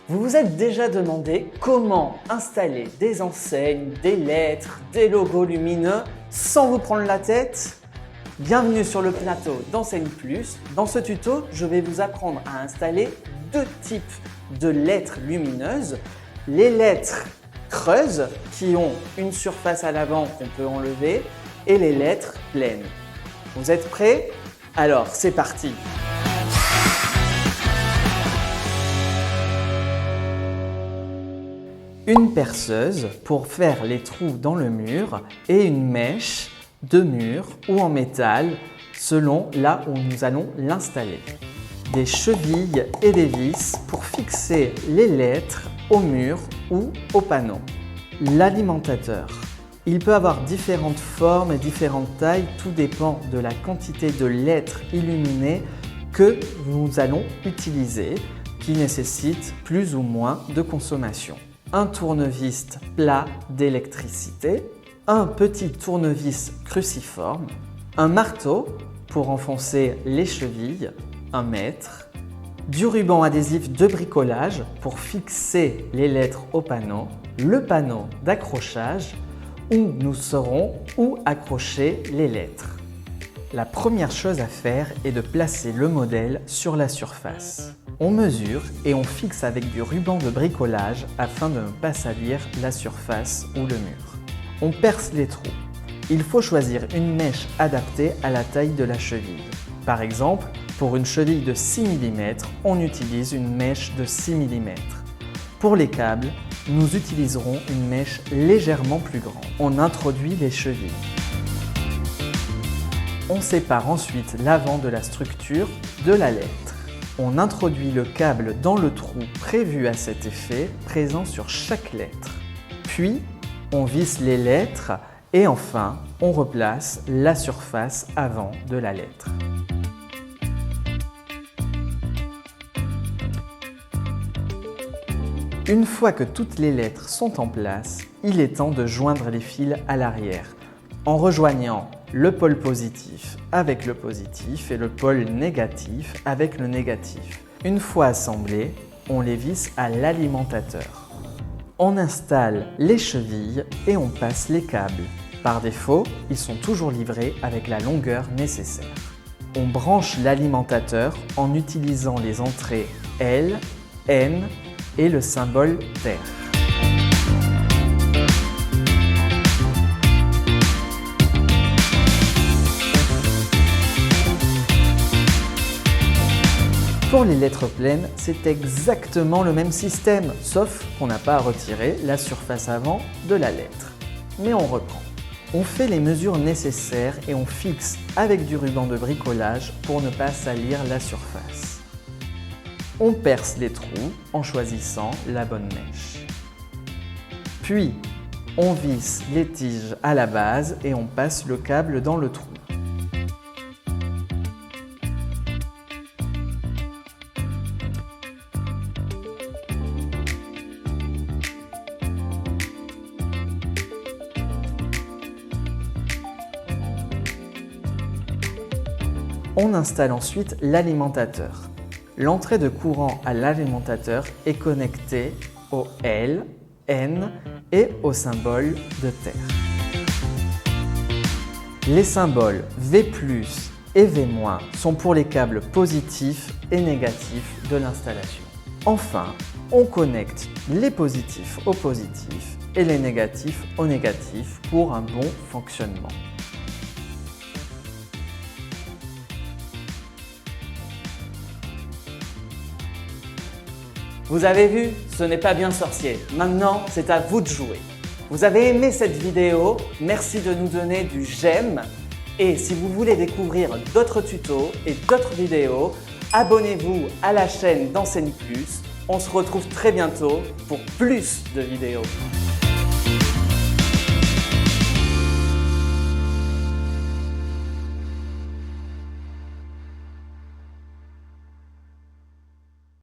Vous vous êtes déjà demandé comment installer des enseignes, des lettres, des logos lumineux sans vous prendre la tête? Bienvenue sur le plateau d'Enseigne Plus. Dans ce tuto, je vais vous apprendre à installer deux types de lettres lumineuses. Les lettres creuses qui ont une surface à l'avant qu'on peut enlever et les lettres pleines. Vous êtes prêts? Alors, c'est parti! Une perceuse pour faire les trous dans le mur et une mèche de mur ou en métal selon là où nous allons l'installer. Des chevilles et des vis pour fixer les lettres au mur ou au panneau. L'alimentateur. Il peut avoir différentes formes et différentes tailles, tout dépend de la quantité de lettres illuminées que nous allons utiliser, qui nécessite plus ou moins de consommation. Un tournevis plat d'électricité, un petit tournevis cruciforme, un marteau pour enfoncer les chevilles, un mètre, du ruban adhésif de bricolage pour fixer les lettres au panneau, le panneau d'accrochage où nous saurons où accrocher les lettres. La première chose à faire est de placer le modèle sur la surface. On mesure et on fixe avec du ruban de bricolage afin de ne pas salir la surface ou le mur. On perce les trous. Il faut choisir une mèche adaptée à la taille de la cheville. Par exemple, pour une cheville de 6 mm, on utilise une mèche de 6 mm. Pour les câbles, nous utiliserons une mèche légèrement plus grande. On introduit les chevilles. On sépare ensuite l'avant de la structure de la lettre. On introduit le câble dans le trou prévu à cet effet, présent sur chaque lettre. Puis, on visse les lettres et enfin, on replace la surface avant de la lettre. Une fois que toutes les lettres sont en place, il est temps de joindre les fils à l'arrière, en rejoignant le pôle positif avec le positif et le pôle négatif avec le négatif. Une fois assemblés, on les visse à l'alimentateur. On installe les chevilles et on passe les câbles. Par défaut, ils sont toujours livrés avec la longueur nécessaire. On branche l'alimentateur en utilisant les entrées L, N et le symbole terre. Pour les lettres pleines, c'est exactement le même système, sauf qu'on n'a pas à retirer la surface avant de la lettre. Mais on reprend. On fait les mesures nécessaires et on fixe avec du ruban de bricolage pour ne pas salir la surface. On perce les trous en choisissant la bonne mèche. Puis, on visse les tiges à la base et on passe le câble dans le trou. On installe ensuite l'alimentateur. L'entrée de courant à l'alimentateur est connectée au L, N et au symbole de terre. Les symboles V+ et V- sont pour les câbles positifs et négatifs de l'installation. Enfin, on connecte les positifs aux positifs et les négatifs aux négatifs pour un bon fonctionnement. Vous avez vu, ce n'est pas bien sorcier. Maintenant, c'est à vous de jouer. Vous avez aimé cette vidéo? Merci de nous donner du j'aime. Et si vous voulez découvrir d'autres tutos et d'autres vidéos, abonnez-vous à la chaîne d'Enseigne Plus. On se retrouve très bientôt pour plus de vidéos.